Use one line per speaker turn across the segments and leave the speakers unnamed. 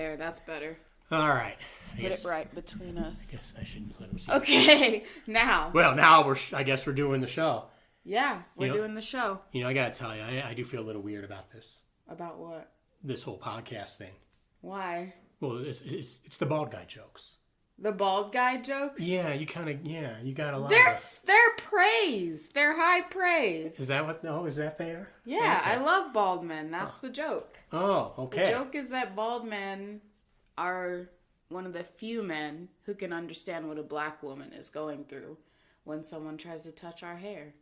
There, that's better.
All right.
Put it right between us.
I guess I shouldn't let him see.
Okay, now.
Well, now I guess we're doing the show.
Yeah, we're doing the show.
I got to tell you, I do feel a little weird about this.
About what?
This whole podcast thing.
Why?
Well, it's the bald guy jokes.
The bald guy jokes?
Yeah, you got a lot
They're praise. They're high praise.
Is that what? No, is that there?
Yeah,
okay.
I love bald men. That's the joke.
Oh, okay.
The joke is that bald men are one of the few men who can understand what a black woman is going through when someone tries to touch our hair.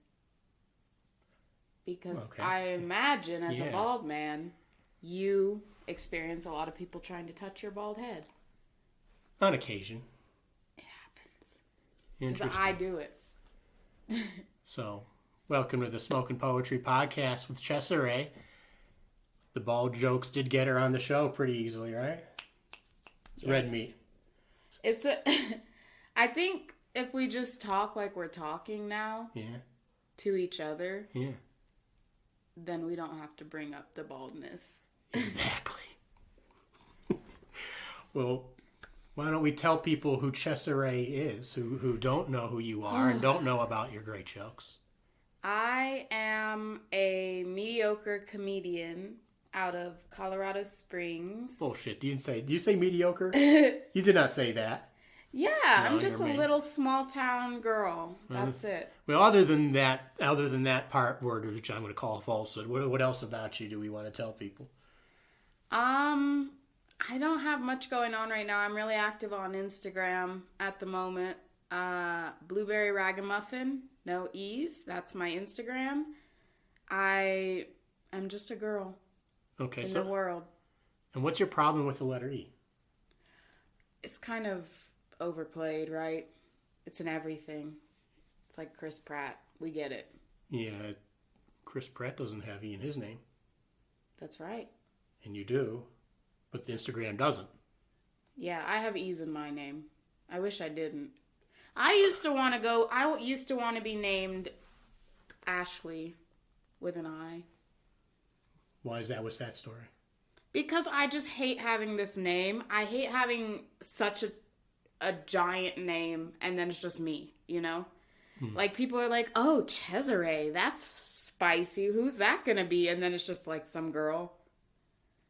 Because I imagine as a bald man, you experience a lot of people trying to touch your bald head.
On occasion.
It happens.
Interesting.
Because I do it.
So, welcome to the Smoking Poetry Podcast with Chesarae. The bald jokes did get her on the show pretty easily, right? Yes. Red meat.
I think if we just talk like we're talking now to each other, then we don't have to bring up the baldness.
Exactly. Well, why don't we tell people who Chesarae is, who don't know who you are and don't know about your great jokes? I
am a mediocre comedian out of Colorado Springs.
Bullshit. Do you say mediocre? You did not say that.
Yeah, no, I'm just a little small town girl. That's it.
Well, other than that part word, which I'm going to call a falsehood, what else about you do we want to tell people?
I don't have much going on right now. I'm really active on Instagram at the moment. Blueberry Ragamuffin, no E's. That's my Instagram. I am just a girl in the world. And
what's your problem with the letter E?
It's kind of overplayed, right? It's in everything. It's like Chris Pratt. We get it.
Yeah, Chris Pratt doesn't have E in his name.
That's right.
And you do, but the Instagram doesn't.
Yeah, I have E's in my name. I wish I didn't. I used to want to be named Ashley with an I.
Why is that? What's that story?
Because I just hate having this name. I hate having such a giant name, and then it's just me, you know? Like, people are like, oh, Chesarae, that's spicy. Who's that gonna be? And then it's just like some girl.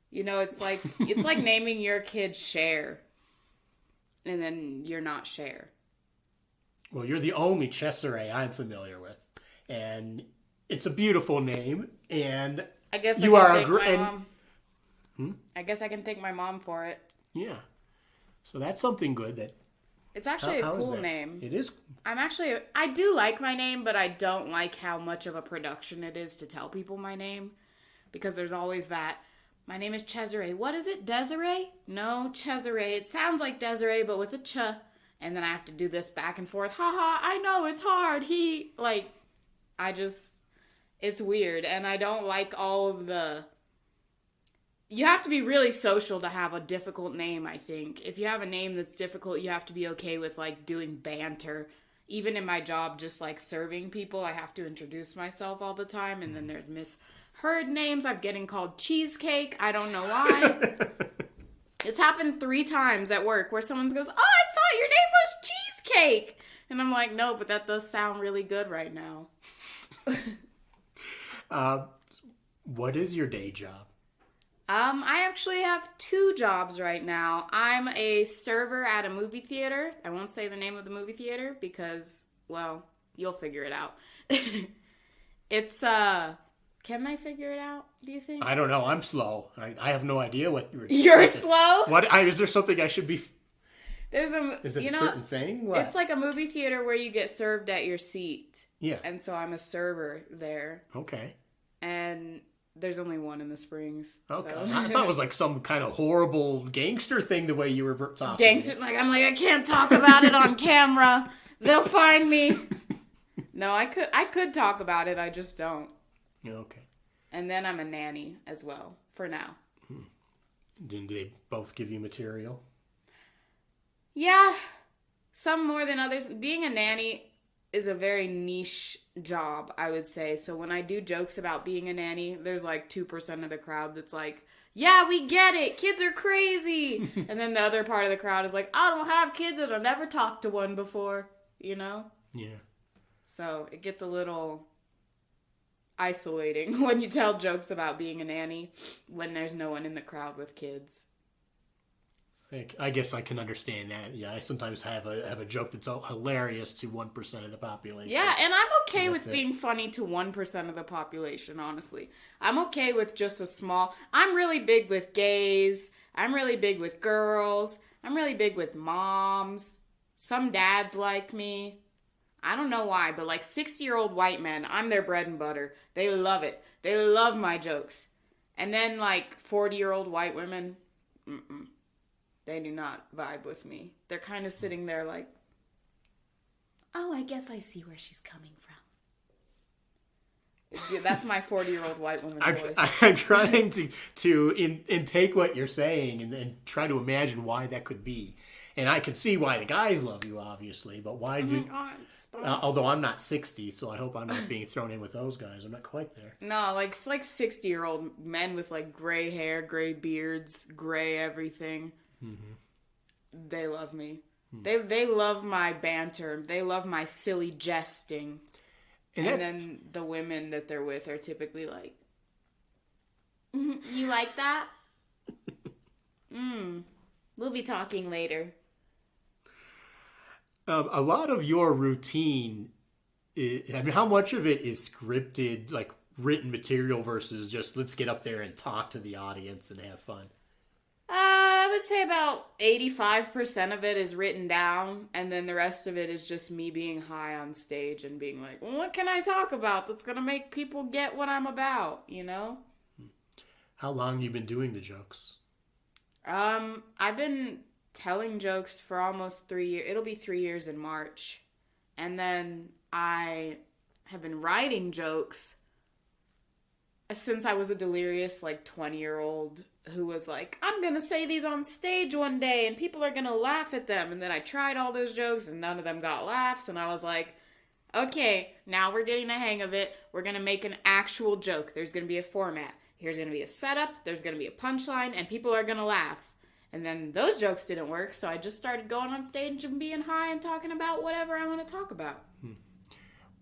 You know, it's like naming your kid Cher, and then you're not Cher.
Well, you're the only Chesarae I'm familiar with, and it's a beautiful name. And
I guess
you
I guess I can thank my mom for it.
Yeah, so that's something good.
It's actually a cool name.
It is.
I do like my name, but I don't like how much of a production it is to tell people my name, because there's always that. My name is Chesarae. What is it? Desiree? No, Chesarae. It sounds like Desiree, but with a ch. And then I have to do this back and forth. Haha, I know, it's hard. It's weird. And I don't like all of the... You have to be really social to have a difficult name, I think. If you have a name that's difficult, you have to be okay with, doing banter. Even in my job, just, serving people, I have to introduce myself all the time. And then there's misheard names. I'm getting called Cheesecake. I don't know why. It's happened 3 times at work where someone goes, oh, I thought your name was Cheesecake. And I'm like, no, but that does sound really good right now.
What is your day job?
I actually have 2 jobs right now. I'm a server at a movie theater. I won't say the name of the movie theater because, well, you'll figure it out. It's, can they figure it out, do you think?
I don't know. I'm slow. I have no idea what
You're slow?
Is there something I should be...
Is it
a certain thing? What?
It's like a movie theater where you get served at your seat.
Yeah.
And so I'm a server there.
Okay.
And there's only one in the Springs.
Okay.
So.
I thought it was like some kind of horrible gangster thing the way you were talking.
Gangster? I can't talk about it on camera. They'll find me. No, I could talk about it. I just don't.
Okay.
And then I'm a nanny as well, for now.
Did they both give you material?
Yeah. Some more than others. Being a nanny is a very niche job, I would say. So when I do jokes about being a nanny, there's 2% of the crowd that's like, yeah, we get it. Kids are crazy. And then the other part of the crowd is like, I don't have kids and I've never talked to one before, you know?
Yeah.
So it gets a little isolating when you tell jokes about being a nanny when there's no one in the crowd with kids.
I guess I can understand that. Yeah, I sometimes have a joke that's hilarious to 1% of the population.
Yeah, and I'm okay with being funny to 1% of the population, honestly. I'm okay with just a small... I'm really big with gays. I'm really big with girls. I'm really big with moms. Some dads like me. I don't know why, but like 60-year-old white men, I'm their bread and butter. They love it. They love my jokes. And then like 40-year-old white women, they do not vibe with me. They're kind of sitting there like, oh, I guess I see where she's coming from. That's my 40-year-old white woman voice.
I'm trying to take what you're saying and try to imagine why that could be. And I can see why the guys love you, obviously, but why do... although I'm not 60, so I hope I'm not being thrown in with those guys. I'm not quite there.
No, like 60-year-old men with like gray hair, gray beards, gray everything. Mm-hmm. They love me. They love my banter. They love my silly jesting. And then the women that they're with are typically like, you like that? We'll be talking later.
A lot of your routine, how much of it is scripted, like written material versus just let's get up there and talk to the audience and have fun?
I would say about 85% of it is written down, and then the rest of it is just me being high on stage and being like, well, what can I talk about that's going to make people get what I'm about, you know?
How long have you been doing the jokes?
I've been telling jokes for almost 3 years. It'll be 3 years in March. And then I have been writing jokes since I was a delirious, like, 20-year-old who was like, I'm going to say these on stage one day and people are going to laugh at them. And then I tried all those jokes and none of them got laughs. And I was like, okay, now we're getting the hang of it. We're going to make an actual joke. There's going to be a format. Here's going to be a setup. There's going to be a punchline and people are going to laugh. And then those jokes didn't work. So I just started going on stage and being high and talking about whatever I want to talk about.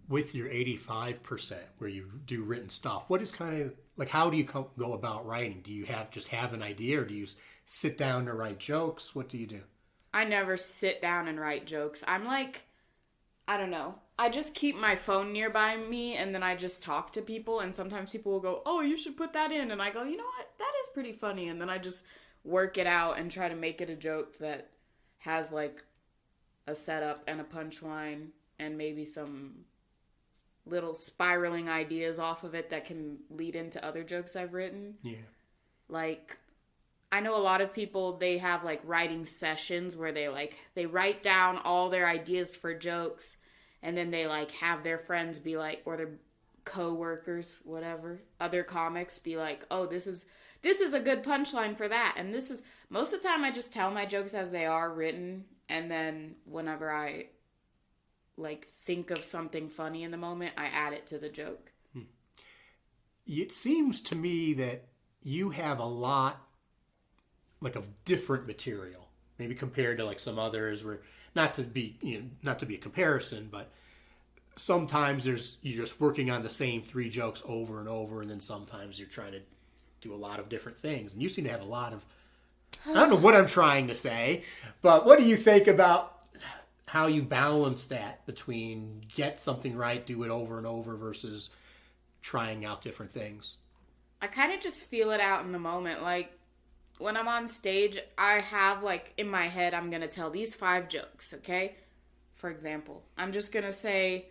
With your 85% where you do written stuff, what is kind of like, how do you go about writing? Do you have an idea, or do you sit down to write jokes? What do you do?
I never sit down and write jokes. I'm like, I don't know. I just keep my phone nearby me and then I just talk to people, and sometimes people will go, oh, you should put that in. And I go, you know what? That is pretty funny. And then I just work it out and try to make it a joke that has like a setup and a punchline and maybe some little spiraling ideas off of it that can lead into other jokes I've written. Yeah. Like, I know a lot of people, they have like writing sessions where they write down all their ideas for jokes, and then they like have their friends be like, or their co-workers, whatever, other comics be like, oh, this is a good punchline for that. And this is, most of the time I just tell my jokes as they are written, and then whenever I like think of something funny in the moment, I add it to the joke.
It seems to me that you have a lot like of different material, maybe compared to like some others, where not to be a comparison, but sometimes you're just working on the same 3 jokes over and over, and then sometimes you're trying to do a lot of different things. And you seem to have a lot of, I don't know what I'm trying to say, but what do you think about how you balance that between get something right, do it over and over, versus trying out different things?
I kind of just feel it out in the moment. Like, when I'm on stage, I have, like, in my head, I'm going to tell these 5 jokes, okay? For example, I'm just going to say,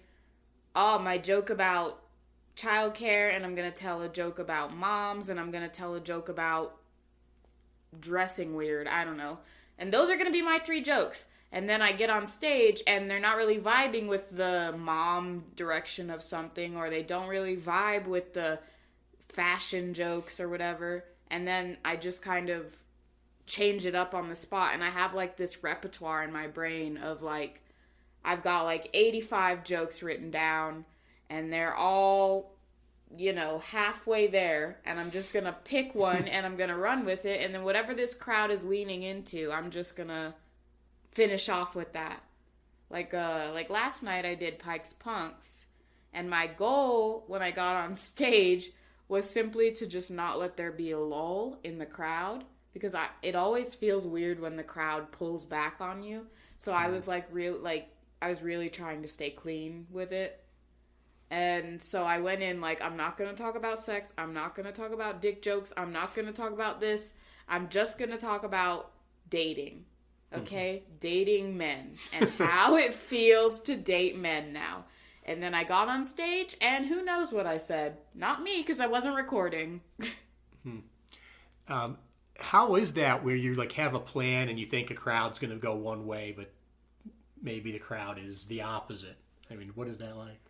oh, my joke about childcare, and I'm going to tell a joke about moms, and I'm going to tell a joke about dressing weird. I don't know. And those are going to be my 3 jokes. And then I get on stage and they're not really vibing with the mom direction of something, or they don't really vibe with the fashion jokes or whatever. And then I just kind of change it up on the spot. And I have like this repertoire in my brain of like, I've got like 85 jokes written down, and they're all halfway there, and I'm just gonna pick one and I'm gonna run with it, and then whatever this crowd is leaning into, I'm just gonna finish off with that. Like last night I did Pike's Punks, and my goal when I got on stage was simply to just not let there be a lull in the crowd, because it always feels weird when the crowd pulls back on you. So I was I was really trying to stay clean with it. And so I went in like, I'm not going to talk about sex. I'm not going to talk about dick jokes. I'm not going to talk about this. I'm just going to talk about dating. Okay? Mm-hmm. Dating men and how it feels to date men now. And then I got on stage, and who knows what I said. Not me, because I wasn't recording.
How is that where you like have a plan and you think a crowd's going to go one way, but maybe the crowd is the opposite? I mean, what is that like?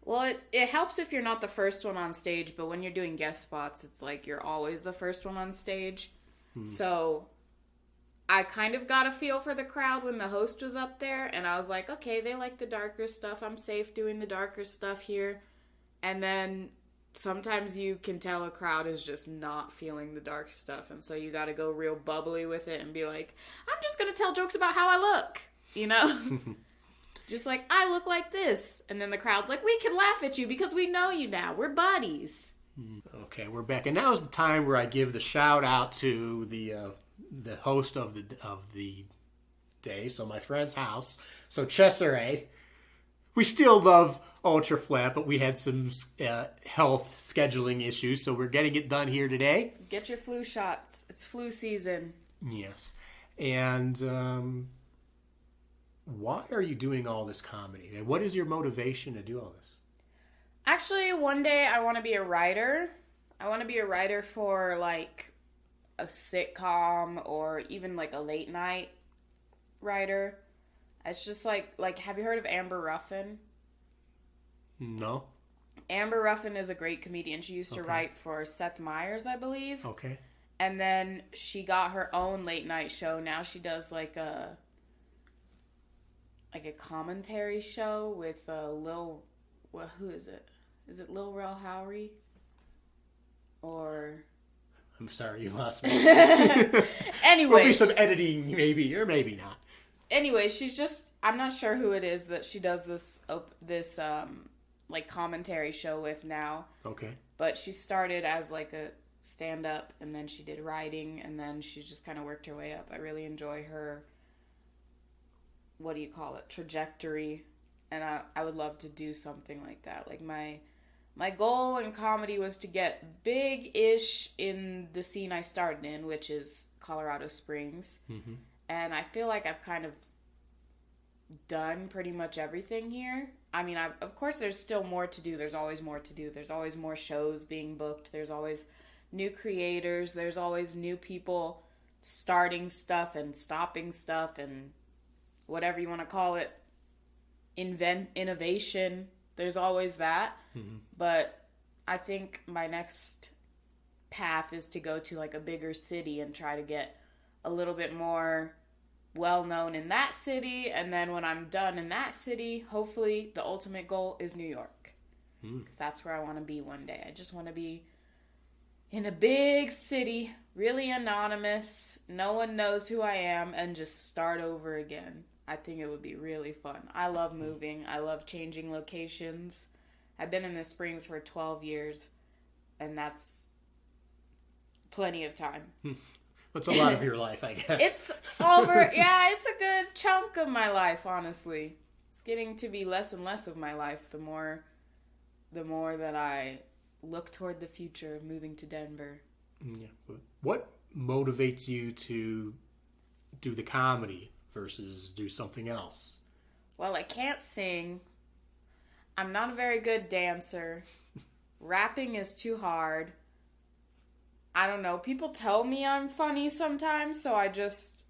Well, it helps if you're not the first one on stage, but when you're doing guest spots, it's like you're always the first one on stage. So I kind of got a feel for the crowd when the host was up there, and I was like, okay, they like the darker stuff. I'm safe doing the darker stuff here. And then sometimes you can tell a crowd is just not feeling the dark stuff, and so you got to go real bubbly with it and be like, I'm just going to tell jokes about how I look, Just like, I look like this. And then the crowd's like, we can laugh at you because we know you now. We're buddies.
Okay, we're back. And now is the time where I give the shout out to the host of the day, so my friend's house. So Chesarae. We still love Ultra Flat, but we had some health scheduling issues, so we're getting it done here today.
Get your flu shots. It's flu season.
Yes. And why are you doing all this comedy? And what is your motivation to do all this?
Actually, one day I want to be a writer. I want to be a writer for, like, a sitcom or even, like, a late night writer. It's just like, have you heard of Amber Ruffin?
No.
Amber Ruffin is a great comedian. She used to write for Seth Meyers, I believe.
Okay.
And then she got her own late night show. Now she does, like a commentary show with who is it? Is it Lil Rel Howery? Or...
I'm sorry, you lost me.
Anyway.
There'll be some editing, maybe, or maybe not.
Anyway, she's just... I'm not sure who it is that she does this commentary show with now.
Okay.
But she started as, like, a stand-up, and then she did writing, and then she just kind of worked her way up. I really enjoy her... what do you call it, trajectory, and I would love to do something like that. Like, my goal in comedy was to get big-ish in the scene I started in, which is Colorado Springs, and I feel like I've kind of done pretty much everything here. I mean, of course, there's still more to do. There's always more to do. There's always more shows being booked. There's always new creators. There's always new people starting stuff and stopping stuff and whatever you want to call it, innovation. There's always that. But I think my next path is to go to like a bigger city and try to get a little bit more well-known in that city. And then when I'm done in that city, hopefully the ultimate goal is New York. Because that's where I want to be one day. I just want to be in a big city, really anonymous, no one knows who I am, and just start over again. I think it would be really fun. I love moving. I love changing locations. I've been in the Springs for 12 years, and that's plenty of time.
That's a lot of your life, I guess.
It's over. Yeah, it's a good chunk of my life, honestly. It's getting to be less and less of my life the more that I look toward the future of moving to Denver.
Yeah. What motivates you to do the comedy versus do something else?
Well, I can't sing. I'm not a very good dancer. Rapping is too hard. I don't know. People tell me I'm funny sometimes, so I guess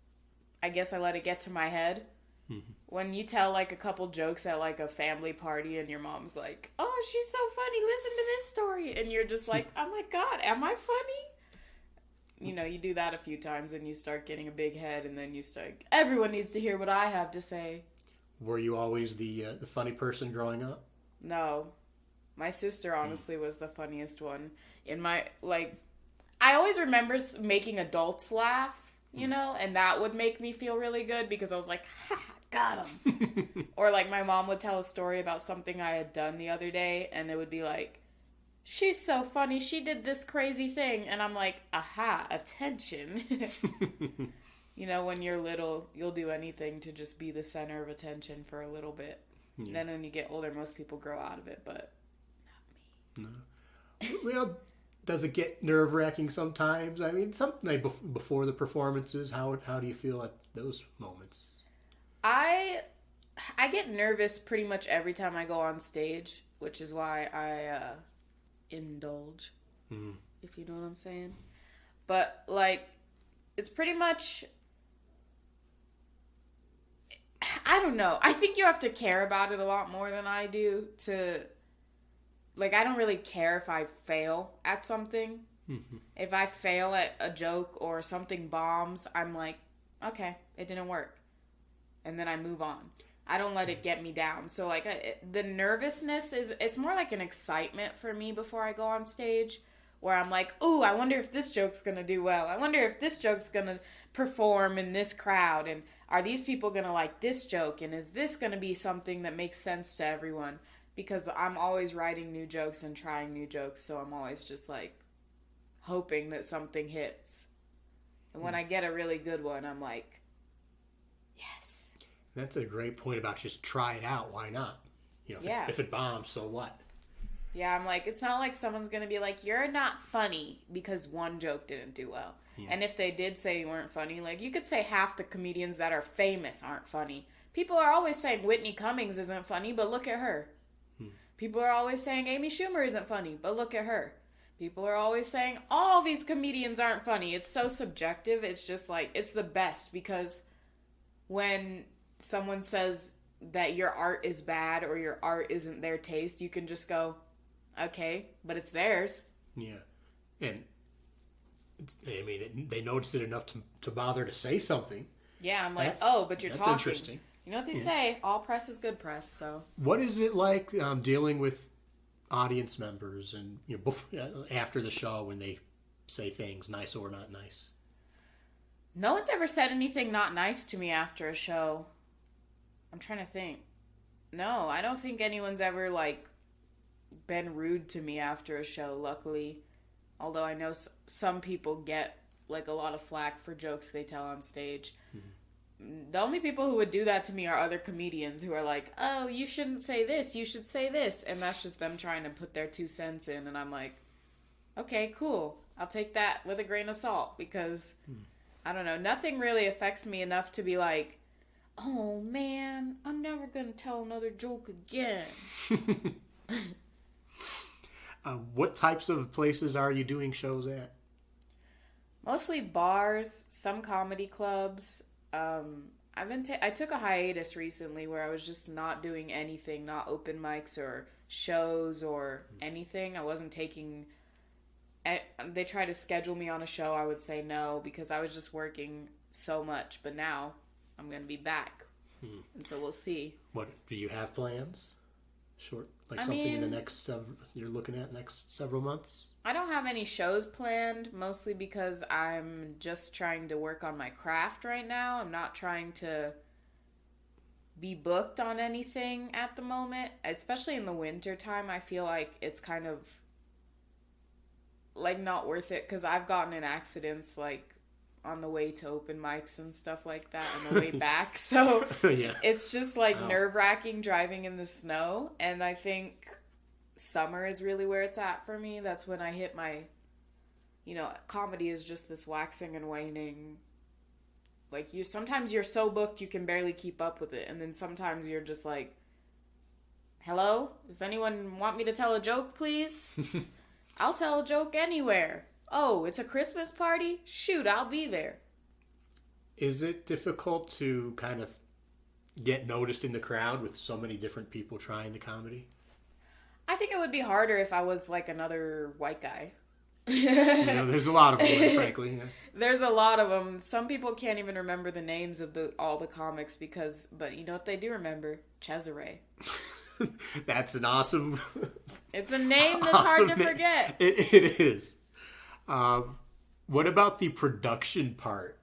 I let it get to my head. When you tell like a couple jokes at like a family party and your mom's like, oh, she's so funny, listen to this story. And you're just like, oh my God, am I funny? You know, you do that a few times and you start getting a big head, and then you start, everyone needs to hear what I have to say.
Were you always the funny person growing up?
No. My sister honestly was the funniest one. In my, like, I always remember making adults laugh, you know, and that would make me feel really good because I was like, ha, got him. Or like my mom would tell a story about something I had done the other day, and it would be like, she's so funny, she did this crazy thing. And I'm like, aha, attention. You know, when you're little, you'll do anything to just be the center of attention for a little bit. Yeah. Then when you get older, most people grow out of it, but not
me. No. Well, does it get nerve-wracking sometimes? I mean, something like before the performances, how do you feel at those moments?
I get nervous pretty much every time I go on stage, which is why I indulge, if you know what I'm saying. But, like, it's pretty much... I don't know. I think you have to care about it a lot more than I do to... Like, I don't really care if I fail at something. Mm-hmm. If I fail at a joke or something bombs, I'm like, okay, it didn't work. And then I move on. I don't let it get me down. So, like, the nervousness it's more like an excitement for me before I go on stage, where I'm like, ooh, I wonder if this joke's going to do well. I wonder if this joke's going to perform in this crowd. And are these people going to like this joke? And is this going to be something that makes sense to everyone? Because I'm always writing new jokes and trying new jokes. So I'm always just, like, hoping that something hits. And when I get a really good one, I'm like, yes.
That's a great point about just try it out. Why not? You know, if it bombs, so what?
Yeah, I'm like, it's not like someone's going to be like, you're not funny because one joke didn't do well. Yeah. And if they did say you weren't funny, like, you could say half the comedians that are famous aren't funny. People are always saying Whitney Cummings isn't funny, but look at her. People are always saying Amy Schumer isn't funny, but look at her. People are always saying all these comedians aren't funny. It's so subjective. It's just like, it's the best because when someone says that your art is bad or your art isn't their taste, you can just go, okay, but it's theirs.
Yeah. And they noticed it enough to bother to say something.
Yeah, I'm like, but you're talking. That's
interesting.
You know what they say, all press is good press, so.
What is it like dealing with audience members and after the show when they say things nice or not nice?
No one's ever said anything not nice to me after a show. I'm trying to think. No, I don't think anyone's ever, like, been rude to me after a show, luckily. Although I know some people get, like, a lot of flack for jokes they tell on stage. Mm-hmm. The only people who would do that to me are other comedians who are like, oh, you shouldn't say this, you should say this. And that's just them trying to put their 2 cents in. And I'm like, okay, cool. I'll take that with a grain of salt because, I don't know, nothing really affects me enough to be like, oh, man, I'm never going to tell another joke again.
What types of places are you doing shows at?
Mostly bars, some comedy clubs. I took a hiatus recently where I was just not doing anything, not open mics or shows or anything. I wasn't taking... They tried to schedule me on a show, I would say no because I was just working so much. But now I'm going to be back. And so we'll see. What,
do you have plans? Something in the next you're looking at next several months?
I don't have any shows planned, mostly because I'm just trying to work on my craft right now. I'm not trying to be booked on anything at the moment. Especially in the winter time, I feel like it's kind of like not worth it because I've gotten in accidents like on the way to open mics and stuff like that on the way back. So It's just like nerve-wracking driving in the snow. And I think summer is really where it's at for me. That's when I hit my, comedy is just this waxing and waning. Like sometimes you're so booked you can barely keep up with it. And then sometimes you're just like, hello? Does anyone want me to tell a joke, please? I'll tell a joke anywhere. Oh, it's a Christmas party? Shoot, I'll be there.
Is it difficult to kind of get noticed in the crowd with so many different people trying the comedy?
I think it would be harder if I was like another white guy.
There's a lot of them, frankly. Yeah.
There's a lot of them. Some people can't even remember the names of all the comics but you know what they do remember? Chesarae.
That's an awesome.
It's a name that's hard to forget.
It is. What about the production part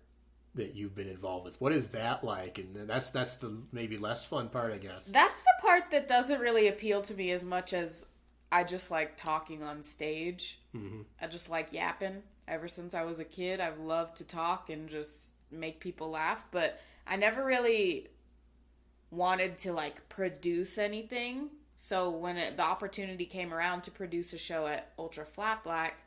that you've been involved with? What is that like? And that's the maybe less fun part, I guess.
That's the part that doesn't really appeal to me as much as I just like talking on stage. Mm-hmm. I just like yapping. Ever since I was a kid, I've loved to talk and just make people laugh. But I never really wanted to like produce anything. So when the opportunity came around to produce a show at Ultra Flat Black,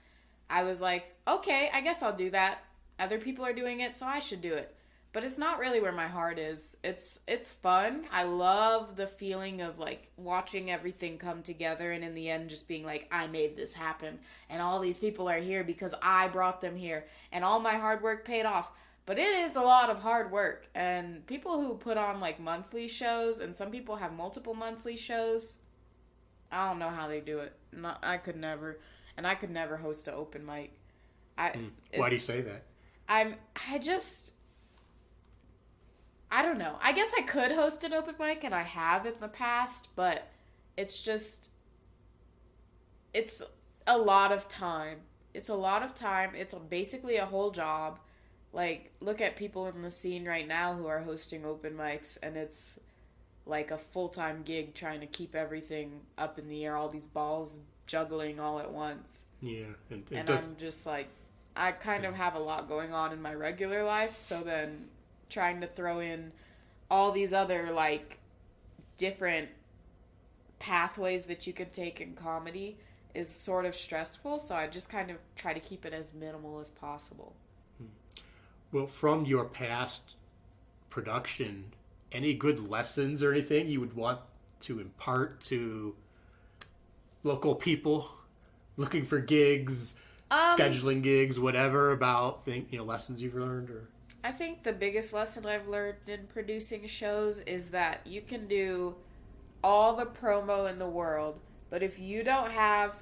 I was like, okay, I guess I'll do that. Other people are doing it, so I should do it. But it's not really where my heart is. It's fun. I love the feeling of like watching everything come together and in the end just being like, I made this happen. And all these people are here because I brought them here. And all my hard work paid off. But it is a lot of hard work. And people who put on like monthly shows, and some people have multiple monthly shows, I don't know how they do it. I could never. And I could never host an open mic.
Why do you say that?
I don't know. I guess I could host an open mic, and I have in the past, but it's a lot of time. It's a lot of time. It's basically a whole job. Like, look at people in the scene right now who are hosting open mics, and it's like a full-time gig trying to keep everything up in the air, all these balls juggling all at once.
Yeah.
And I'm just like, I kind of have a lot going on in my regular life, so then trying to throw in all these other like different pathways that you could take in comedy is sort of stressful, so I just kind of try to keep it as minimal as possible.
Well, from your past production, any good lessons or anything you would want to impart to local people looking for gigs, scheduling gigs, whatever, about lessons you've learned? Or
I think the biggest lesson I've learned in producing shows is that you can do all the promo in the world, but if you don't have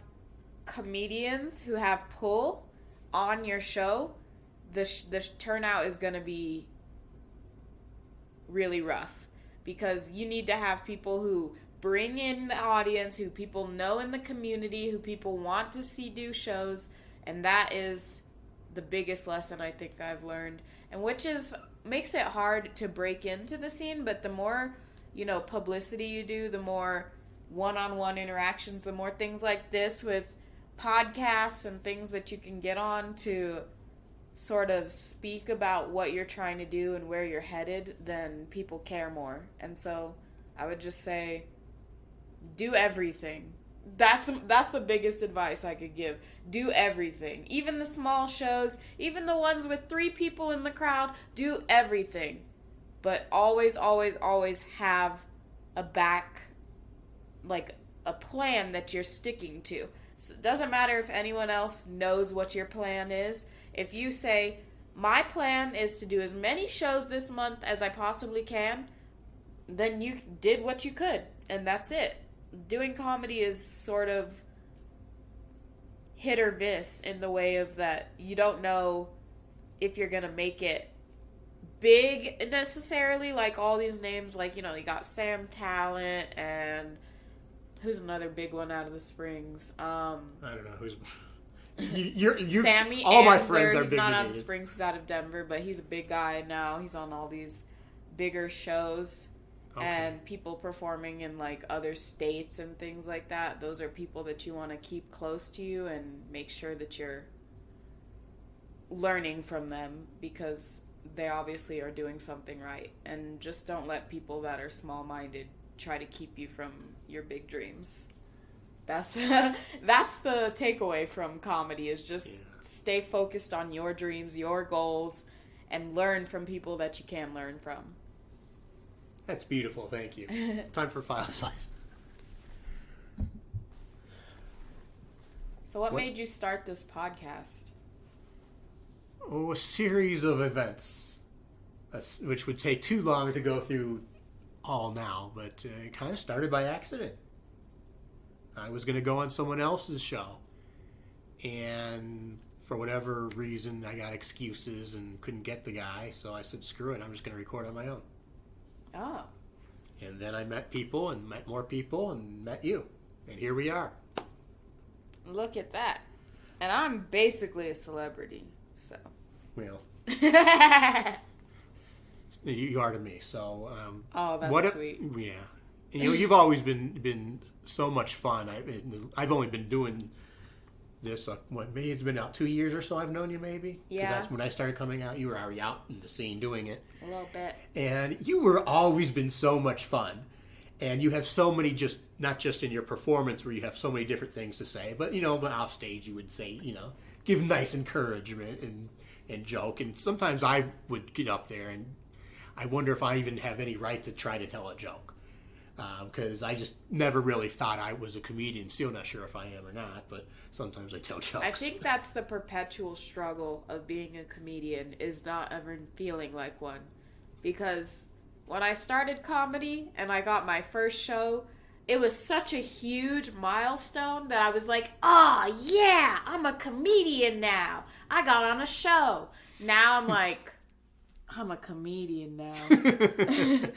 comedians who have pull on your show, the turnout is going to be really rough, because you need to have people who bring in the audience, who people know in the community, who people want to see do shows, and that is the biggest lesson I think I've learned, and which makes it hard to break into the scene. But the more publicity you do, the more one-on-one interactions, the more things like this with podcasts and things that you can get on to sort of speak about what you're trying to do and where you're headed, then people care more. And so I would just say, do everything. That's the biggest advice I could give. Do everything. Even the small shows, even the ones with 3 people in the crowd, do everything. But always, always, always have a plan that you're sticking to. So it doesn't matter if anyone else knows what your plan is. If you say, my plan is to do as many shows this month as I possibly can, then you did what you could, and that's it. Doing comedy is sort of hit or miss in the way of that you don't know if you're going to make it big necessarily, like all these names, like, you got Sam Talent, and who's another big one out of the Springs?
I don't know who's... You're
Sammy
all
Anzer,
my friends are
he's
big
not out of
idiots.
the Springs, he's out of Denver, but he's a big guy now. He's on all these bigger shows. Okay. And people performing in like other states and things like that. Those are people that you want to keep close to you and make sure that you're learning from them, because they obviously are doing something right. And just don't let people that are small-minded try to keep you from your big dreams. That's the takeaway from comedy, is just stay focused on your dreams, your goals, and learn from people that you can learn from.
That's beautiful. Thank you. Time for File Slice.
So what made you start this podcast?
Oh, a series of events, which would take too long to go through all now, but it kind of started by accident. I was going to go on someone else's show, and for whatever reason, I got excuses and couldn't get the guy, so I said, screw it, I'm just going to record on my own.
Oh.
And then I met people and met more people and met you. And here we are.
Look at that. And I'm basically a celebrity, so.
Well, you are to me. So,
oh, that's sweet.
Yeah, you've always been so much fun. I've only been doing this. Maybe it's been out 2 years or so. I've known you, maybe.
Yeah.
Because that's when I started coming out. You were already out in the scene doing it.
A little bit.
And you were always been so much fun. And you have so many, not just in your performance where you have so many different things to say, but off stage you would say, give nice encouragement and joke. And sometimes I would get up there and I wonder if I even have any right to try to tell a joke. Because I just never really thought I was a comedian. Still not sure if I am or not, but sometimes I tell jokes.
I think that's the perpetual struggle of being a comedian, is not ever feeling like one. Because when I started comedy and I got my first show, it was such a huge milestone that I was like, oh yeah, I'm a comedian now. I got on a show. Now I'm like, I'm a comedian now.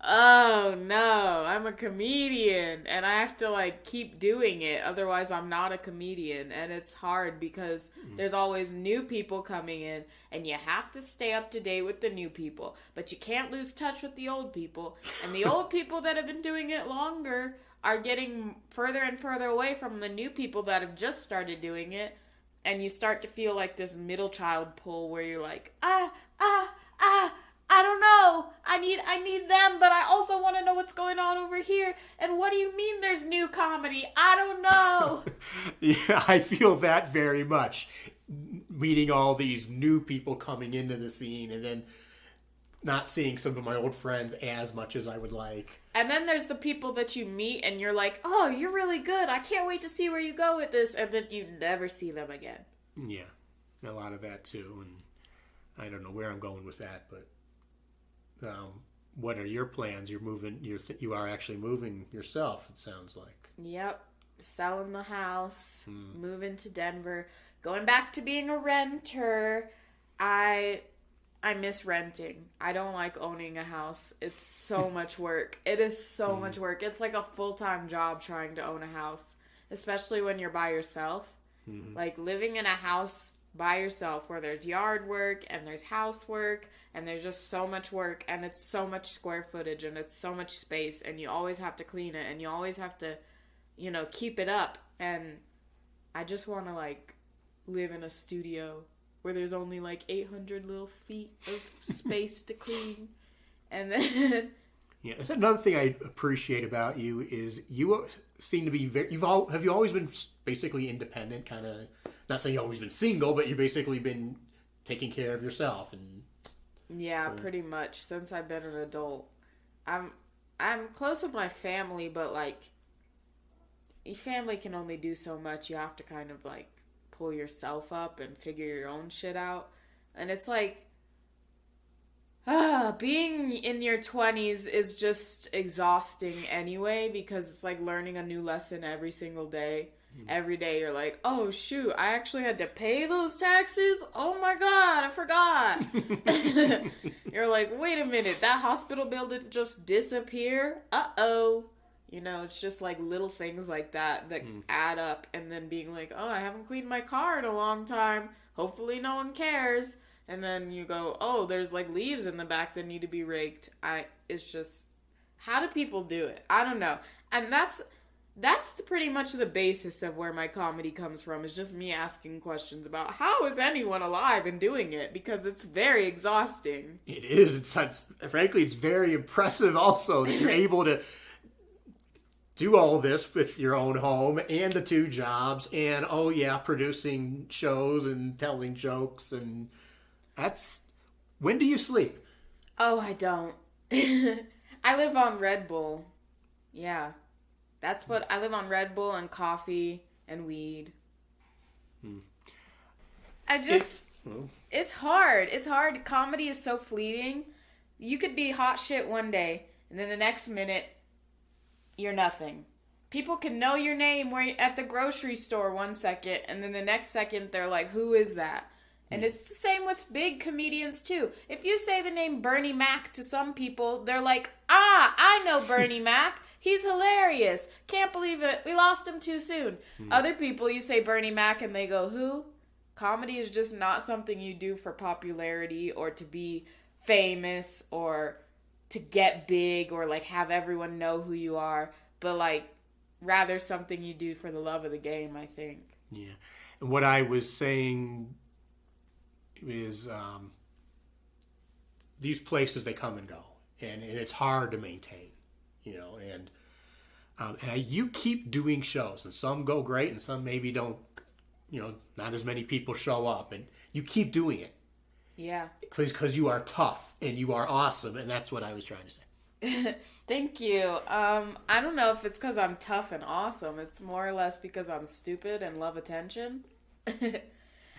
Oh no, I'm a comedian and I have to keep doing it, otherwise I'm not a comedian. And it's hard because there's always new people coming in and you have to stay up to date with the new people, but you can't lose touch with the old people. And the old people that have been doing it longer are getting further and further away from the new people that have just started doing it, and you start to feel like this middle child pull where you're like, I don't know. I need them, but I also want to know what's going on over here. And what do you mean there's new comedy? I don't know.
Yeah, I feel that very much. Meeting all these new people coming into the scene and then not seeing some of my old friends as much as I would like.
And then there's the people that you meet and you're like, oh, you're really good. I can't wait to see where you go with this. And then you never see them again.
Yeah, a lot of that too. And I don't know where I'm going with that, but what are your plans? You are actually moving yourself, it sounds like.
Yep. Selling the house, moving to Denver, going back to being a renter. I miss renting. I don't like owning a house. It's so much work. It is so much work. It's like a full-time job trying to own a house, especially when you're by yourself. Like living in a house by yourself where there's yard work and there's housework and there's just so much work and it's so much square footage and it's so much space and you always have to clean it and you always have to, keep it up. And I just want to live in a studio where there's only 800 little feet of space to clean. And then
yeah, that's another thing I appreciate about you is you seem to be have you always been basically independent, kind of, not saying you've always been single, but you've basically been taking care of yourself. And
yeah, pretty much since I've been an adult. I'm close with my family, but your family can only do so much. You have to kind of pull yourself up and figure your own shit out. And it's being in your 20s is just exhausting anyway, because it's learning a new lesson every single day. Every day you're like, oh shoot, I actually had to pay those taxes? Oh my god, I forgot. You're like, wait a minute, that hospital bill didn't just disappear? Uh-oh. It's just little things like that add up, and then being like, oh, I haven't cleaned my car in a long time. Hopefully no one cares. And then you go, oh, there's leaves in the back that need to be raked. It's just, how do people do it? I don't know. And that's pretty much the basis of where my comedy comes from, is just me asking questions about how is anyone alive and doing it, because it's very exhausting.
It is. Frankly, it's very impressive also that you're able to do all this with your own home and the 2 jobs and, oh yeah, producing shows and telling jokes. And when do you sleep?
Oh, I don't. I live on Red Bull. Yeah. That's what I live on, Red Bull and coffee and weed. It's hard. It's hard. Comedy is so fleeting. You could be hot shit one day, and then the next minute, you're nothing. People can know your name at the grocery store one second, and then the next second they're like, who is that? And it's the same with big comedians, too. If you say the name Bernie Mac to some people, they're like, I know Bernie Mac. He's hilarious. Can't believe it. We lost him too soon. Other people, you say Bernie Mac and they go, who? Comedy is just not something you do for popularity or to be famous or to get big or like have everyone know who you are. But like rather something you do for the love of the game, I think.
Yeah. And what I was saying is these places, they come and go. And it's hard to maintain, and you keep doing shows, and some go great, and some maybe don't, not as many people show up, and you keep doing it.
Yeah.
Because you are tough, and you are awesome, and that's what I was trying to say.
Thank you. I don't know if it's because I'm tough and awesome. It's more or less because I'm stupid and love attention.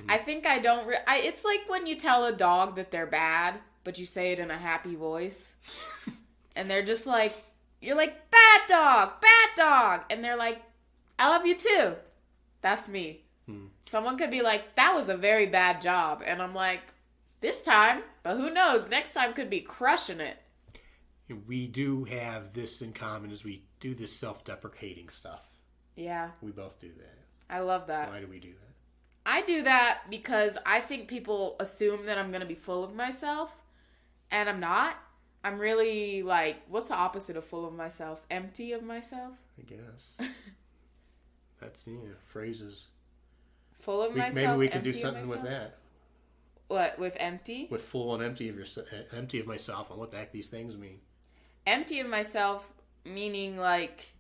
I think I don't... it's like when you tell a dog that they're bad, but you say it in a happy voice. And they're just like... You're like, bad dog! And they're like, I love you too. That's me. Someone could be like, that was a very bad job. And I'm like, this time, but who knows? Next time could be crushing it.
We do have this in common, is we do this self-deprecating stuff.
Yeah.
We both do that.
I love that.
Why do we do that?
I do that because I think people assume that I'm going to be full of myself, and I'm not. I'm really like, what's the opposite of full of myself? Empty of myself?
I guess. That's, phrases.
Full of myself,
maybe we could do
empty
something with that.
What, with empty?
With full and empty of myself, and what the heck these things mean.
Empty of myself, meaning like,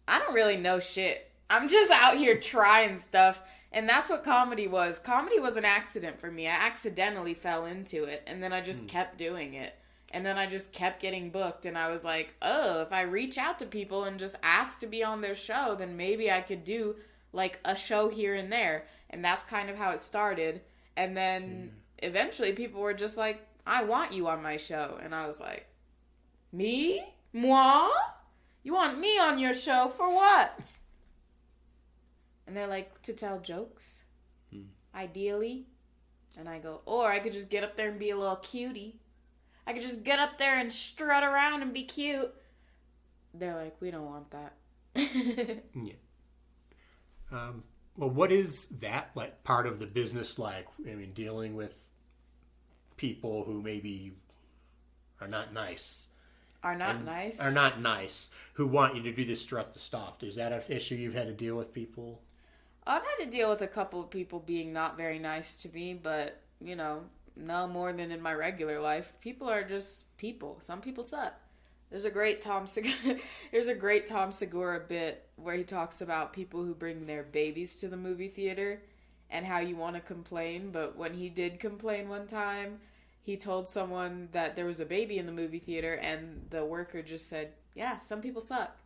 I don't really know shit. I'm just out here trying stuff. And that's what comedy was. Comedy was an accident for me. I accidentally fell into it. And then I just kept doing it. And then I just kept getting booked. And I was like, oh, if I reach out to people and just ask to be on their show, then maybe I could do like a show here and there. And that's kind of how it started. And then eventually people were just like, I want you on my show. And I was like, me? Moi? You want me on your show for what? And they're like, to tell jokes, ideally. And I go, or I could just get up there and be a little cutie. I could just get up there and strut around and be cute. They're like, we don't want that.
Yeah. Well, what is that like part of the business like? I mean, dealing with people who maybe are not nice.
Are not nice,
who want you to do this strut the stuff. Is that an issue you've had to deal with people?
I've had to deal with a couple of people being not very nice to me, but, no more than in my regular life. People are just people. Some people suck. There's a great Tom Segura bit where he talks about people who bring their babies to the movie theater and how you want to complain, but when he did complain one time, he told someone that there was a baby in the movie theater, and the worker just said, yeah, some people suck.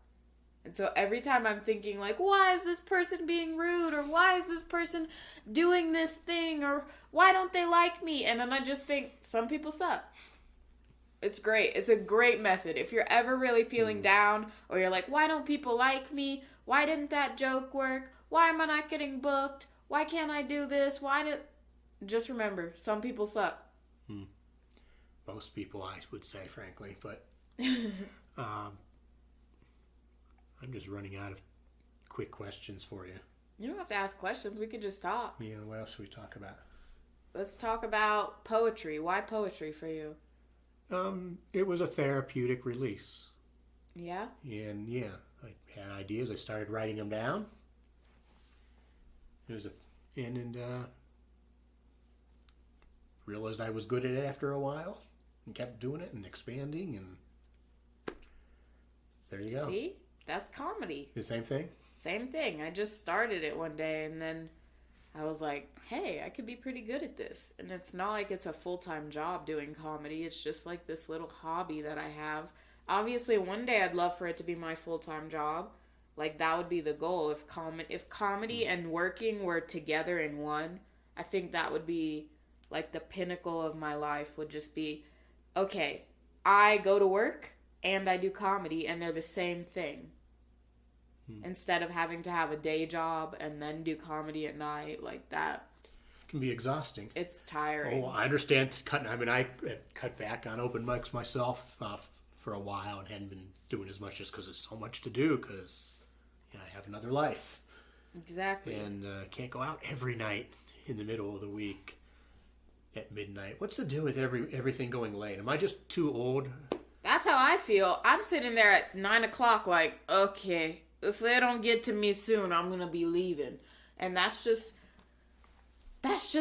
And so every time I'm thinking, like, why is this person being rude? Or why is this person doing this thing? Or why don't they like me? And then I just think, some people suck. It's great. It's a great method. If you're ever really feeling down, or you're like, why don't people like me? Why didn't that joke work? Why am I not getting booked? Why can't I do this? Just remember, some people suck.
Most people, I would say, frankly, but I'm just running out of quick questions for you.
You don't have to ask questions. We could just talk.
Yeah, what else should we talk about?
Let's talk about poetry. Why poetry for you?
It was a therapeutic release.
Yeah?
And yeah, I had ideas. I started writing them down. Realized I was good at it after a while, and kept doing it and expanding, and there you go.
See? That's comedy.
The same thing?
Same thing. I just started it one day, and then I was like, hey, I could be pretty good at this. And it's not like it's a full-time job doing comedy. It's just like this little hobby that I have. Obviously, one day I'd love for it to be my full-time job. Like, that would be the goal. If comedy and working were together in one, I think that would be, like, the pinnacle of my life would just be, okay, I go to work and I do comedy, and they're the same thing. Instead of having to have a day job and then do comedy at night like that.
can be exhausting.
It's tiring.
Oh, I understand cutting. I mean, I cut back on open mics myself for a while and hadn't been doing as much just because there's so much to do because I have another life.
Exactly.
And can't go out every night in the middle of the week at midnight. What's the deal with everything going late? Am I just too old?
That's how I feel. I'm sitting there at 9 o'clock like, okay, if they don't get to me soon, I'm going to be leaving. And that's just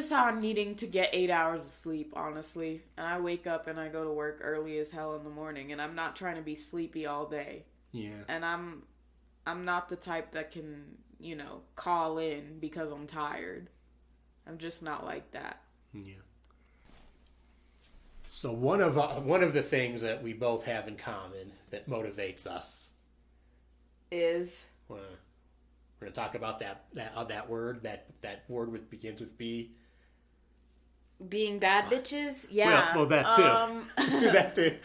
how I'm needing to get 8 hours of sleep, honestly. And I wake up and I go to work early as hell in the morning, and I'm not trying to be sleepy all day.
Yeah.
And I'm not the type that can, call in because I'm tired. I'm just not like that.
Yeah. So one of the things that we both have in common that motivates us
is
we're going to talk about that word begins with B.
Being bad bitches? Yeah.
Well, that too. That too.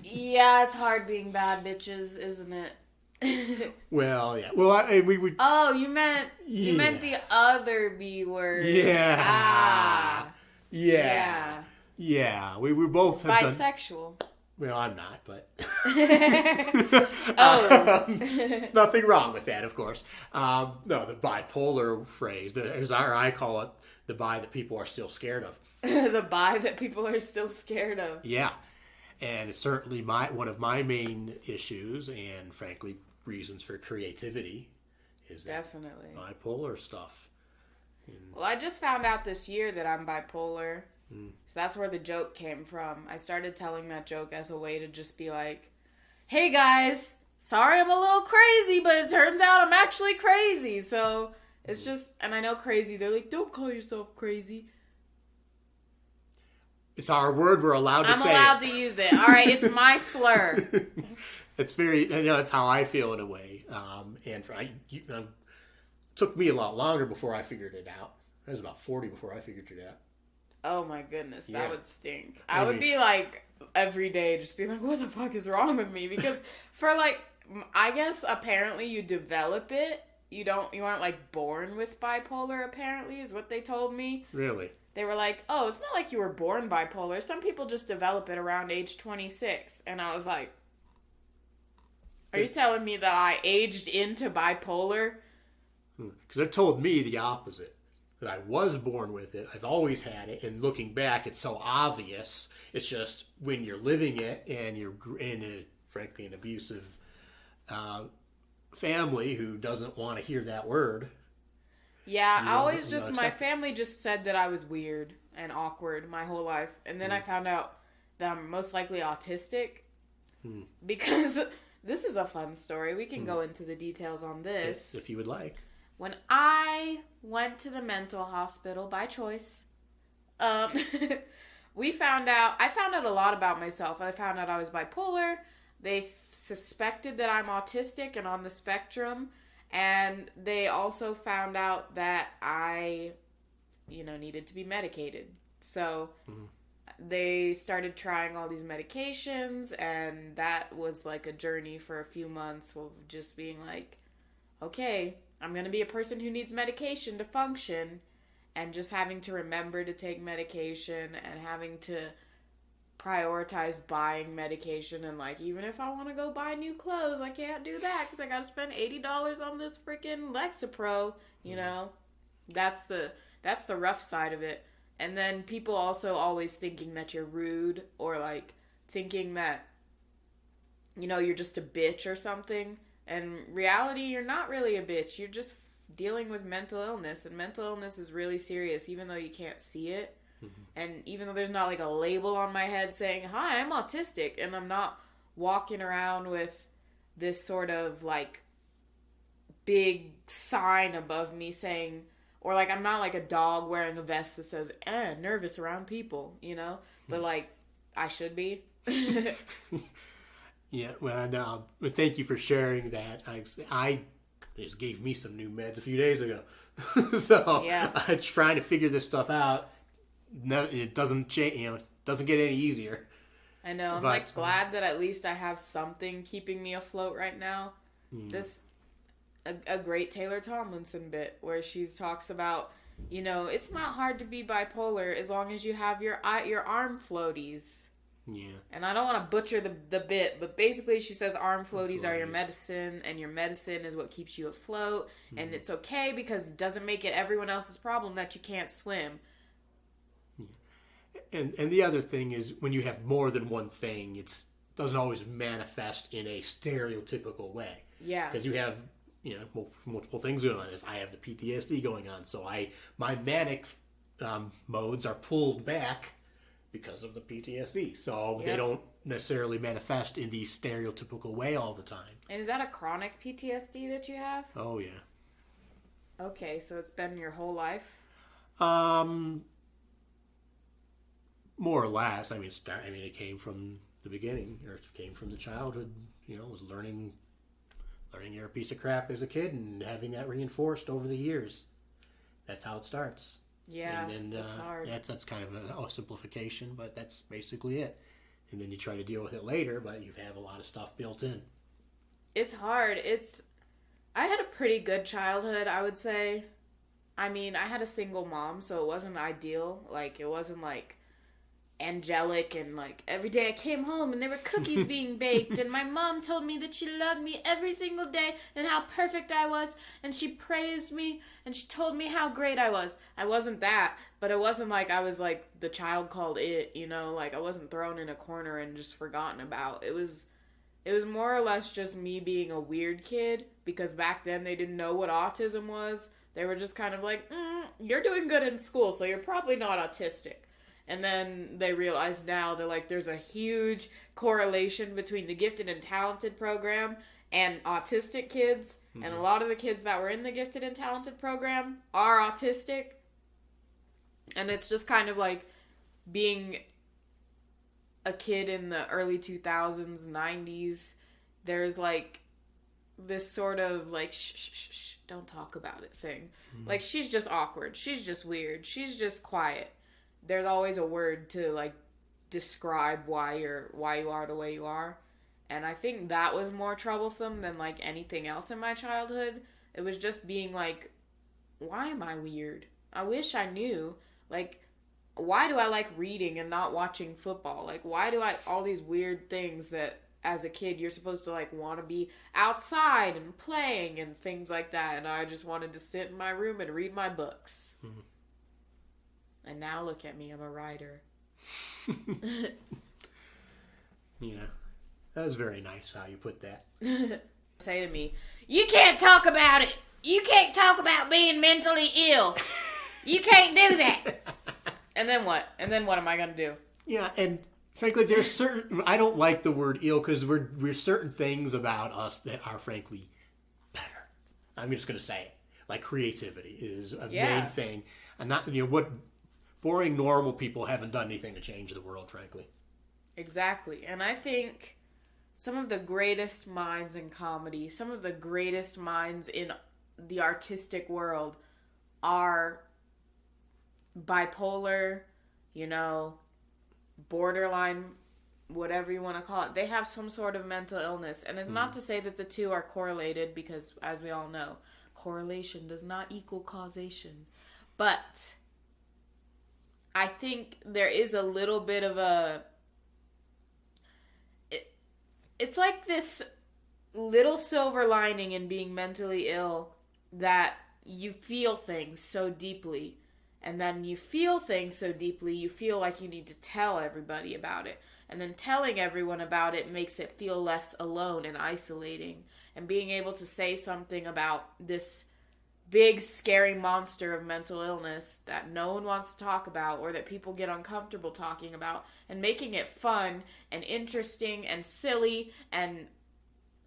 Yeah, it's hard being bad bitches, isn't it?
Well, yeah. Well, we would.
Oh, you meant the other B word.
Yeah.
Ah.
Yeah. Yeah. We both have
bisexual.
Well, I'm not, but
oh,
nothing wrong with that, of course. No, the bipolar phrase, as I call it, the bi that people are still scared of.
The bi that people are still scared of.
Yeah, and it's certainly one of my main issues, and frankly, reasons for creativity is
definitely
bipolar stuff.
Well, I just found out this year that I'm bipolar. So that's where the joke came from. I started telling that joke as a way to just be like, hey guys, sorry I'm a little crazy, but it turns out I'm actually crazy. So it's just, and I know crazy, they're like, don't call yourself crazy.
It's our word, we're allowed to say it.
I'm allowed to use it. All right, it's my slur.
It's very, that's how I feel in a way. And it took me a lot longer before I figured it out. I was about 40 before I figured it out.
Oh my goodness, that would stink. I would be like, every day, just be like, what the fuck is wrong with me? Because for like, I guess apparently you develop it. You aren't like born with bipolar, apparently, is what they told me.
Really?
They were like, oh, it's not like you were born bipolar. Some people just develop it around age 26. And I was like, are you telling me that I aged into bipolar?
Because they told me the opposite. That I was born with it. I've always had it. And looking back, it's so obvious. It's just when you're living it and you're in frankly, an abusive family who doesn't want to hear that word.
Yeah, I always my family just said that I was weird and awkward my whole life. And then I found out that I'm most likely autistic. Because this is a fun story. We can go into the details on this.
If you would like.
When I went to the mental hospital by choice, I found out a lot about myself. I found out I was bipolar. They suspected that I'm autistic and on the spectrum. And they also found out that I, needed to be medicated. So they started trying all these medications, and that was like a journey for a few months of just being like, okay, I'm going to be a person who needs medication to function, and just having to remember to take medication and having to prioritize buying medication. And like, even if I want to go buy new clothes, I can't do that because I got to spend $80 on this freaking Lexapro, That's the rough side of it. And then people also always thinking that you're rude, or like thinking that, you're just a bitch or something. And reality, you're not really a bitch. You're just dealing with mental illness. And mental illness is really serious, even though you can't see it. And even though there's not like a label on my head saying, hi, I'm autistic. And I'm not walking around with this sort of like big sign above me saying, or like I'm not like a dog wearing a vest that says, nervous around people, But like, I should be.
Yeah, well, but thank you for sharing that. I just gave me some new meds a few days ago. So
yeah.
I'm trying to figure this stuff out. No, it doesn't change. It doesn't get any easier.
I know. I'm glad that at least I have something keeping me afloat right now. A great Taylor Tomlinson bit where she talks about You know, it's not hard to be bipolar as long as you have your arm floaties.
Yeah.
And I don't want to butcher the bit, but basically she says arm floaties are your
Floaties.
medicine, and your medicine is what keeps you afloat. And it's okay because it doesn't make it everyone else's problem that you can't swim.
And the other thing is when you have more than one thing, it doesn't always manifest in a stereotypical way.
Yeah.
Because you have, multiple things going on. As I have the PTSD going on, so my manic modes are pulled back because of the PTSD. So they don't necessarily manifest in the stereotypical way all the time.
And is that a chronic PTSD that you have?
Oh yeah.
Okay, so it's been your whole life?
More or less. I mean, it came from the beginning, or it came from the childhood. Was learning you're a piece of crap as a kid and having that reinforced over the years. That's how it starts.
Yeah,
and then,
it's hard.
That's kind of a simplification, but that's basically it. And then you try to deal with it later, but you have a lot of stuff built in.
It's hard. I had a pretty good childhood, I would say. I mean, I had a single mom, so it wasn't ideal. Like, it wasn't, like, angelic and, like, every day I came home and there were cookies being baked and my mom told me that she loved me every single day and how perfect I was and she praised me and she told me how great I was. I wasn't that, but it wasn't like I was, like, the child called it, like, I wasn't thrown in a corner and just forgotten about. It was more or less just me being a weird kid, because back then they didn't know what autism was. They were just kind of like, you're doing good in school, so you're probably not autistic. And then they realize now that, like, there's a huge correlation between the gifted and talented program and autistic kids. Mm-hmm. And a lot of the kids that were in the gifted and talented program are autistic. And it's just kind of like being a kid in the early 2000s, 90s. There's, like, this sort of, like, shh, don't talk about it thing. Mm-hmm. Like, she's just awkward. She's just weird. She's just quiet. There's always a word to, like, describe why you are the way you are. And I think that was more troublesome than, like, anything else in my childhood. It was just being like, why am I weird? I wish I knew. Like, why do I like reading and not watching football? Like, why do I all these weird things that as a kid you're supposed to, like, want to be outside and playing and things like that, and I just wanted to sit in my room and read my books. Mm-hmm. And now look at me, I'm a writer.
Yeah, that was very nice how you put that.
Say to me, you can't talk about it. You can't talk about being mentally ill. You can't do that. And then what? And then what am I going to do?
Yeah, and frankly, there's certain... I don't like the word ill because we're certain things about us that are, frankly, better. I'm just going to say it. Like, creativity is a main thing. And not, what... Boring, normal people haven't done anything to change the world, frankly.
Exactly. And I think some of the greatest minds in comedy, some of the greatest minds in the artistic world are bipolar, borderline, whatever you want to call it. They have some sort of mental illness. And it's not to say that the two are correlated, because, as we all know, correlation does not equal causation. But I think there is a little bit of it's like this little silver lining in being mentally ill, that you feel things so deeply. And then you feel things so deeply, you feel like you need to tell everybody about it. And then telling everyone about it makes it feel less alone and isolating. And being able to say something about this big, scary monster of mental illness that no one wants to talk about, or that people get uncomfortable talking about, and making it fun and interesting and silly. And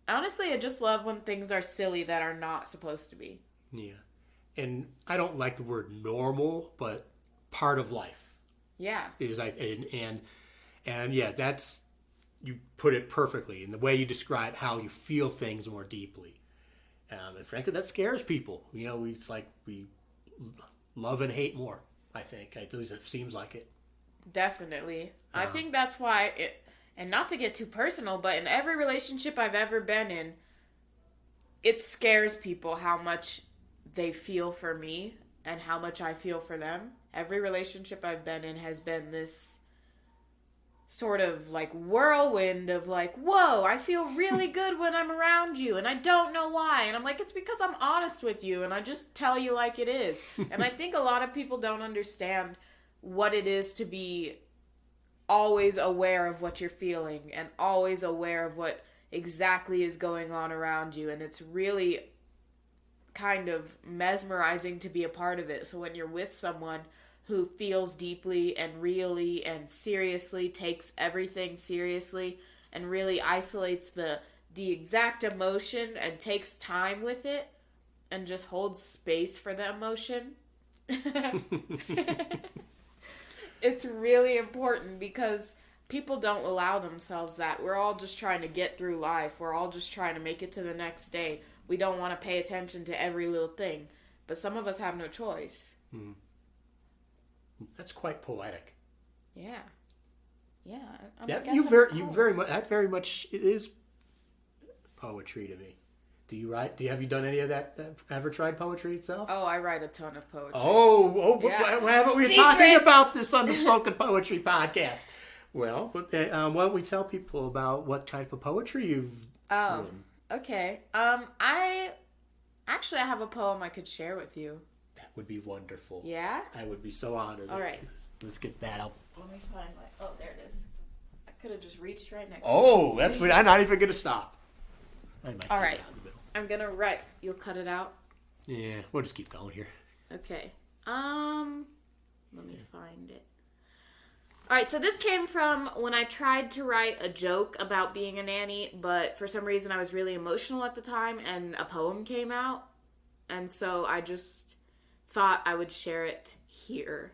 honestly, I just love when things are silly that are not supposed to be.
Yeah. And I don't like the word normal, but part of life.
Yeah.
And yeah, that's, you put it perfectly in the way you describe how you feel things more deeply. And frankly, that scares people. It's like we love and hate more, I think. At least it seems like it.
Definitely. I think that's why and not to get too personal, but in every relationship I've ever been in, it scares people how much they feel for me. and how much I feel for them. Every relationship I've been in has been this sort of like whirlwind of like, whoa, I feel really good when I'm around you and I don't know why. And I'm like, it's because I'm honest with you and I just tell you like it is. And I think a lot of people don't understand what it is to be always aware of what you're feeling and always aware of what exactly is going on around you. And it's really kind of mesmerizing to be a part of it. So when you're with someone who feels deeply and really and seriously, takes everything seriously, and really isolates the exact emotion and takes time with it and just holds space for the emotion. It's really important because people don't allow themselves that. We're all just trying to get through life. We're all just trying to make it to the next day. We don't want to pay attention to every little thing. But some of us have no choice.
That's quite poetic.
Yeah. Yeah.
That very much it is poetry to me. Do you write? Have you done any of that? Ever tried poetry itself?
Oh, I write a ton of poetry.
Yeah. Why haven't we talking about this on the Spoken Poetry podcast? Well, why don't we tell people about what type of poetry you've written?
Okay. I have a poem I could share with you.
That would be wonderful.
Yeah?
I would be so honored.
All right.
Let's get that up.
Let me find my... Oh, there it is. I could have just reached right next to
it. That's what I'm not even going to stop.
All right. I'm going to write. You'll cut it out?
Yeah, we'll just keep going here.
Okay. Let me find it. All right, so this came from when I tried to write a joke about being a nanny, but for some reason I was really emotional at the time, and a poem came out, and so I just thought I would share it here.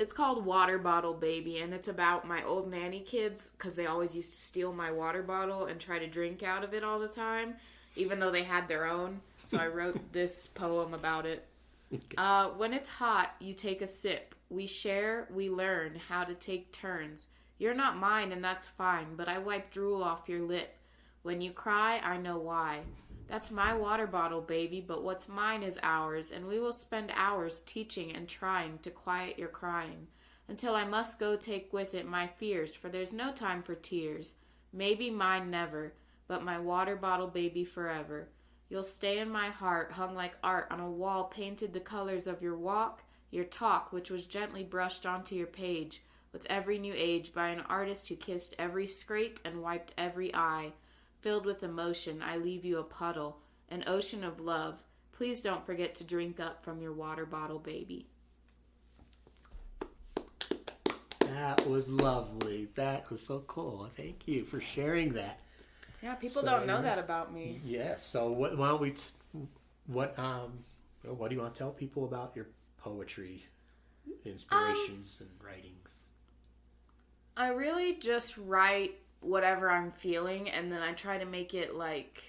It's called Water Bottle Baby, and it's about my old nanny kids, because they always used to steal my water bottle and try to drink out of it all the time, even though they had their own. So I wrote this poem about it. When it's hot, you take a sip. We share, we learn how to take turns. You're not mine, and that's fine, but I wipe drool off your lip. When you cry, I know why. That's my water bottle, baby, but what's mine is ours, and we will spend hours teaching and trying to quiet your crying, until I must go take with it my fears, for there's no time for tears. Maybe mine never, but my water bottle baby forever. You'll stay in my heart, hung like art on a wall painted the colors of your walk, your talk, which was gently brushed onto your page, with every new age by an artist who kissed every scrape and wiped every eye. Filled with emotion, I leave you a puddle, an ocean of love. Please don't forget to drink up from your water bottle, baby.
That was lovely. That was so cool. Thank you for sharing that.
Yeah, people don't know that about me.
Yeah. So why don't we? What do you want to tell people about your poetry inspirations and writings?
I really just write whatever I'm feeling, and then I try to make it like...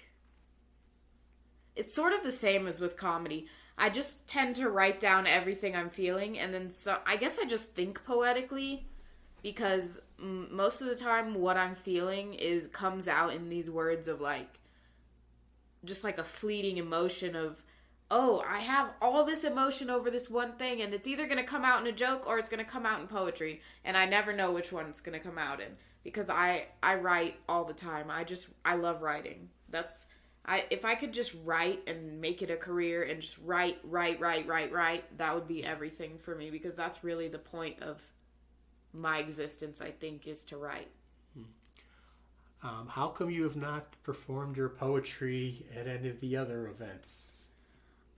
It's sort of the same as with comedy. I just tend to write down everything I'm feeling, and then I guess I just think poetically, because most of the time what I'm feeling comes out in these words of like, just like a fleeting emotion of, oh, I have all this emotion over this one thing, and it's either going to come out in a joke or it's going to come out in poetry, and I never know which one it's going to come out in, because I write all the time. I love writing. If I could just write and make it a career and just write, that would be everything for me, because that's really the point of my existence, I think, is to write.
How come you have not performed your poetry at any of the other events?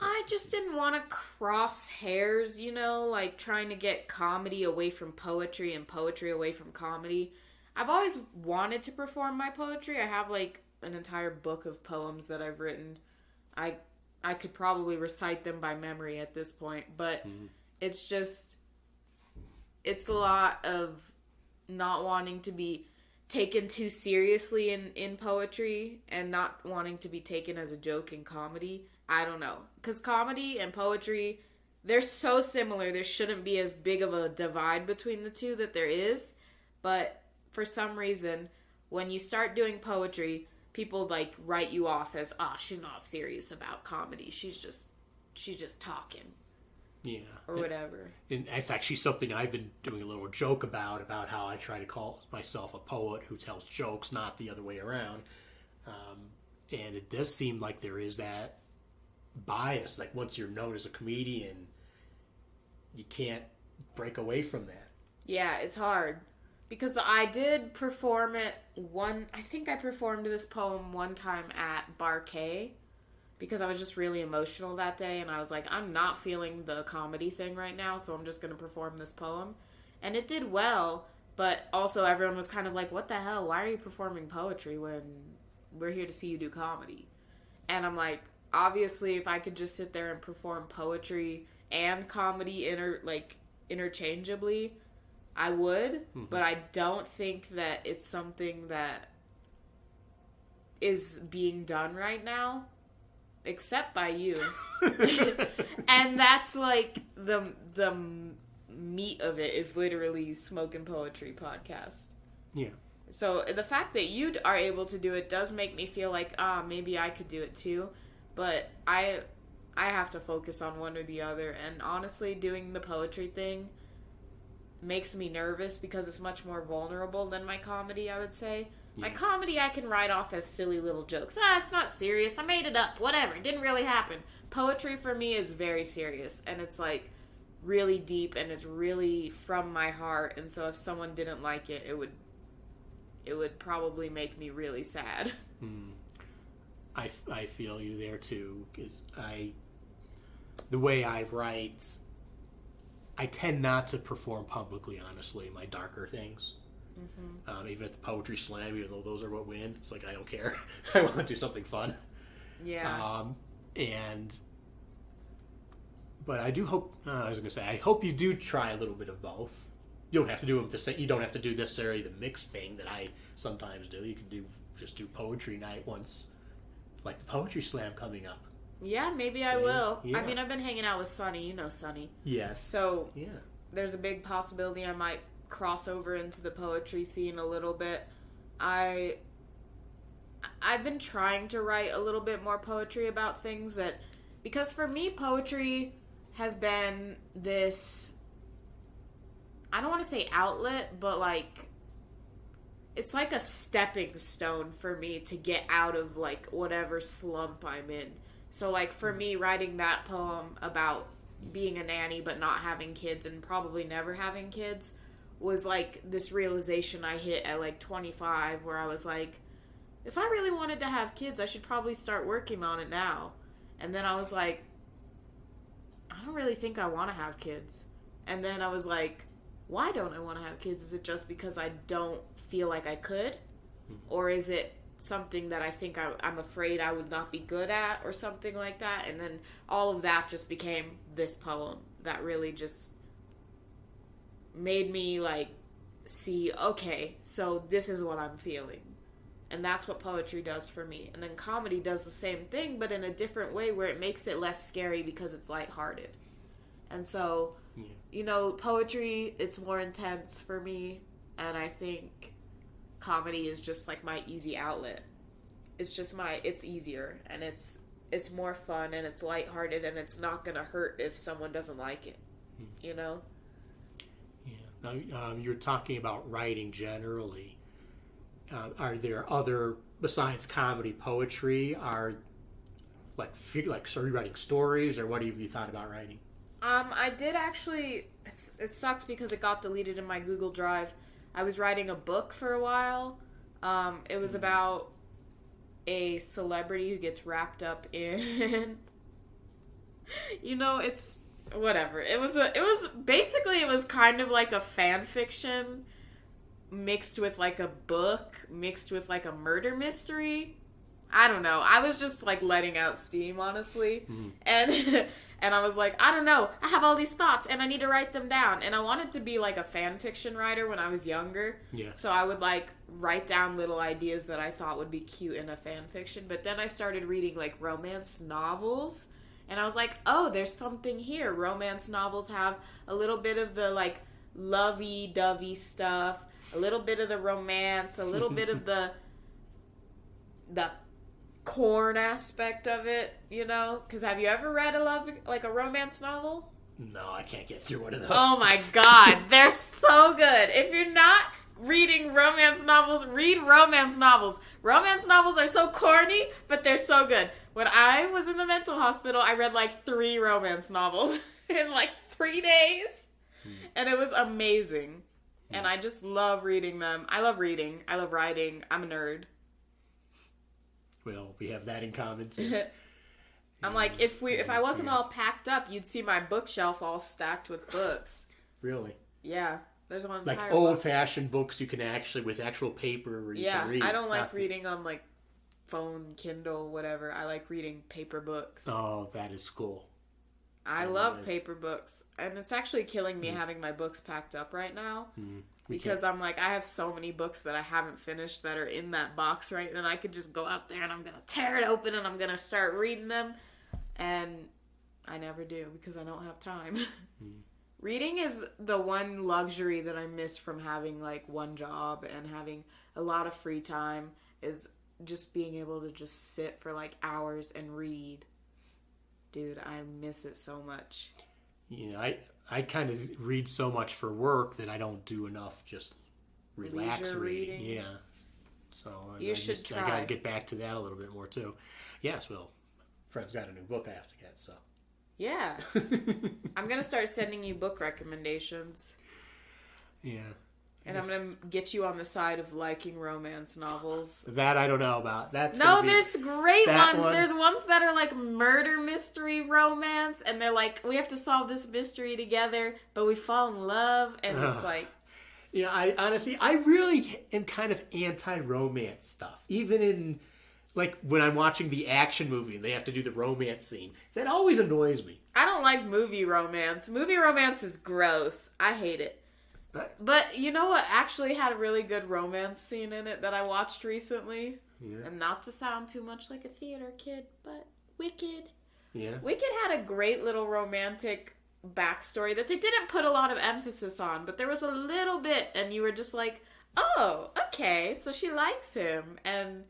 I just didn't want to cross hairs, like trying to get comedy away from poetry and poetry away from comedy. I've always wanted to perform my poetry. I have like an entire book of poems that I've written. I could probably recite them by memory at this point, but it's a lot of not wanting to be taken too seriously in poetry and not wanting to be taken as a joke in comedy. I don't know. Because comedy and poetry, they're so similar. There shouldn't be as big of a divide between the two that there is. But for some reason, when you start doing poetry, people like write you off as, she's not serious about comedy. She's just she's just talking.
Yeah.
Or whatever.
And it's actually something I've been doing a little joke about how I try to call myself a poet who tells jokes, not the other way around. And it does seem like there is that bias. Like, once you're known as a comedian, you can't break away from that.
Yeah, it's hard. Because I did perform it I think I performed this poem one time at Bar K, because I was just really emotional that day, and I was like, I'm not feeling the comedy thing right now, so I'm just going to perform this poem. And it did well, but also everyone was kind of like, what the hell? Why are you performing poetry when we're here to see you do comedy? And I'm like, obviously, if I could just sit there and perform poetry and comedy interchangeably, I would, mm-hmm. But I don't think that it's something that is being done right now, except by you. And that's like the meat of it is literally Smokin' Poetry podcast.
Yeah.
So the fact that you are able to do it does make me feel like, maybe I could do it too. But I have to focus on one or the other. And honestly, doing the poetry thing makes me nervous because it's much more vulnerable than my comedy, I would say. Yeah. My comedy I can write off as silly little jokes. It's not serious. I made it up. Whatever. It didn't really happen. Poetry for me is very serious. And it's like really deep and it's really from my heart. And so if someone didn't like it, it would probably make me really sad.
I feel you there too, because the way I write, I tend not to perform publicly, honestly, my darker things. Mm-hmm. Even at the Poetry Slam, even though those are what win, it's like, I don't care. I want to do something fun.
Yeah.
But I do hope, I hope you do try a little bit of both. You don't have to do them you don't have to do necessarily the mixed thing that I sometimes do. You can just do poetry night once, like the Poetry Slam coming up.
Yeah, maybe I will. Yeah. I mean, I've been hanging out with Sonny. You know Sonny.
Yes.
So there's a big possibility I might cross over into the poetry scene a little bit. I've been trying to write a little bit more poetry about things because for me, poetry has been this, I don't want to say outlet, but like, it's like a stepping stone for me to get out of like whatever slump I'm in. So, like, for me, writing that poem about being a nanny but not having kids and probably never having kids was, like, this realization I hit at, like, 25 where I was like, if I really wanted to have kids, I should probably start working on it now. And then I was like, I don't really think I want to have kids. And then I was like, why don't I want to have kids? Is it just because I don't feel like I could? Or is it something that I think I'm afraid I would not be good at or something like that? And then all of that just became this poem that really just made me like see, okay, so this is what I'm feeling. And that's what poetry does for me. And then comedy does the same thing, but in a different way where it makes it less scary because it's lighthearted. And so, you know, poetry, it's more intense for me. And I think comedy is just like my easy outlet. It's just it's easier and it's more fun and it's lighthearted and it's not going to hurt if someone doesn't like it, you know?
Yeah. Now, you're talking about writing generally. Are there other, besides comedy, poetry, are like are you writing stories or what have you thought about writing?
I did actually, it sucks because it got deleted in my Google Drive. I was writing a book for a while. It was about a celebrity who gets wrapped up in, you know, it's whatever. It was kind of like a fan fiction mixed with like a book, mixed with like a murder mystery. I don't know. I was just like letting out steam, honestly. And I was like, I don't know. I have all these thoughts and I need to write them down. And I wanted to be like a fan fiction writer when I was younger. Yeah. So I would like write down little ideas that I thought would be cute in a fan fiction. But then I started reading like romance novels. And I was like, oh, there's something here. Romance novels have a little bit of the like lovey-dovey stuff, a little bit of the romance, a little bit of the corn aspect of it, you know? Because have you ever read a romance novel?
No, I can't get through one of those.
Oh my god, they're so good. If you're not reading romance novels, read romance novels. Romance novels are so corny, but they're so good. When I was in the mental hospital, I read like 3 romance novels in like 3 days. And it was amazing. And I just love reading them. I love reading. I love writing. I'm a nerd.
Well, we have that in common too.
I'm like, if I wasn't all packed up, you'd see my bookshelf all stacked with books.
Really?
Yeah. There's one
like old-fashioned books you can actually, with actual paper where you can read.
I don't like reading on like phone, Kindle, whatever. I like reading paper books.
Oh, that is cool.
I love paper books. And it's actually killing me having my books packed up right now. Because I'm like, I have so many books that I haven't finished that are in that box, right? And I could just go out there and I'm going to tear it open and I'm going to start reading them. And I never do because I don't have time. Reading is the one luxury that I miss from having like one job and having a lot of free time, is just being able to just sit for like hours and read. Dude, I miss it so much.
Yeah, I kind of read so much for work that I don't do enough just relax reading. Yeah. So
you should try.
I got to get back to that a little bit more too. Yes, well, friend's got a new book I have to get, so.
Yeah. I'm going to start sending you book recommendations.
Yeah.
And I'm going to get you on the side of liking romance novels.
That I don't know about. There's
great ones. There's ones that are like murder mystery romance, and they're like, we have to solve this mystery together, but we fall in love, and it's like...
Yeah, I really am kind of anti-romance stuff. Even in, like, when I'm watching the action movie and they have to do the romance scene. That always annoys me.
I don't like movie romance. Movie romance is gross. I hate it. But you know what actually had a really good romance scene in it that I watched recently? Yeah. And not to sound too much like a theater kid, but Wicked. Yeah. Wicked had a great little romantic backstory that they didn't put a lot of emphasis on, but there was a little bit, and you were just like, oh, okay, so she likes him. And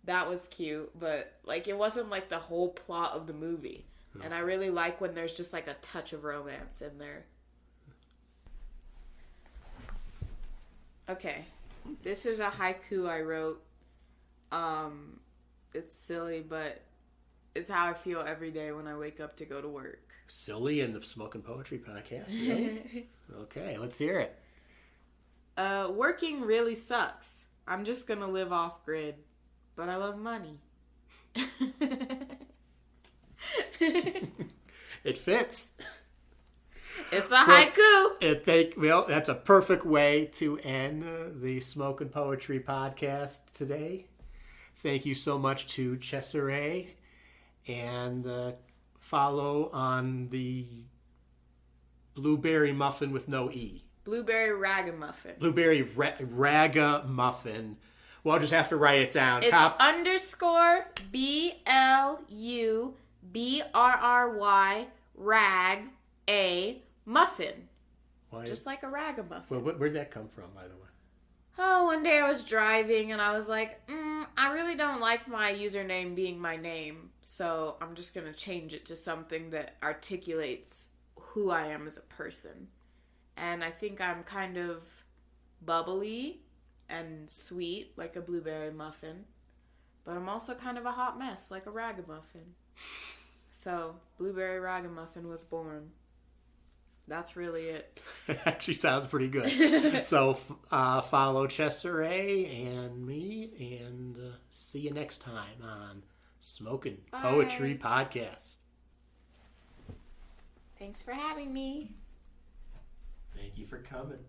that was cute, but like it wasn't like the whole plot of the movie. No. And I really like when there's just like a touch of romance in there. Okay, this is a haiku I wrote. It's silly, but it's how I feel every day when I wake up to go to work.
Silly in the Smoking Poetry podcast, really? Okay, let's hear it.
Working really sucks. I'm just gonna live off grid, but I love money.
It fits.
It's a haiku.
Well, that's a perfect way to end the Smoking Poetry podcast today. Thank you so much to Chesarae, and follow on the blueberry muffin with no E.
Blueberry ragamuffin.
Blueberry ragamuffin. Well, I'll just have to write it down.
It's underscore BLUBRRY rag a muffin. Why? Just like a ragamuffin.
Well, where'd that come from, by the way?
Oh, one day I was driving and I was like, I really don't like my username being my name, so I'm just going to change it to something that articulates who I am as a person. And I think I'm kind of bubbly and sweet, like a blueberry muffin, but I'm also kind of a hot mess, like a ragamuffin. So, Blueberry Ragamuffin was born. That's really it.
It actually sounds pretty good. So, follow Chesarae and me, and see you next time on Smoking Poetry Podcast.
Thanks for having me.
Thank you for coming.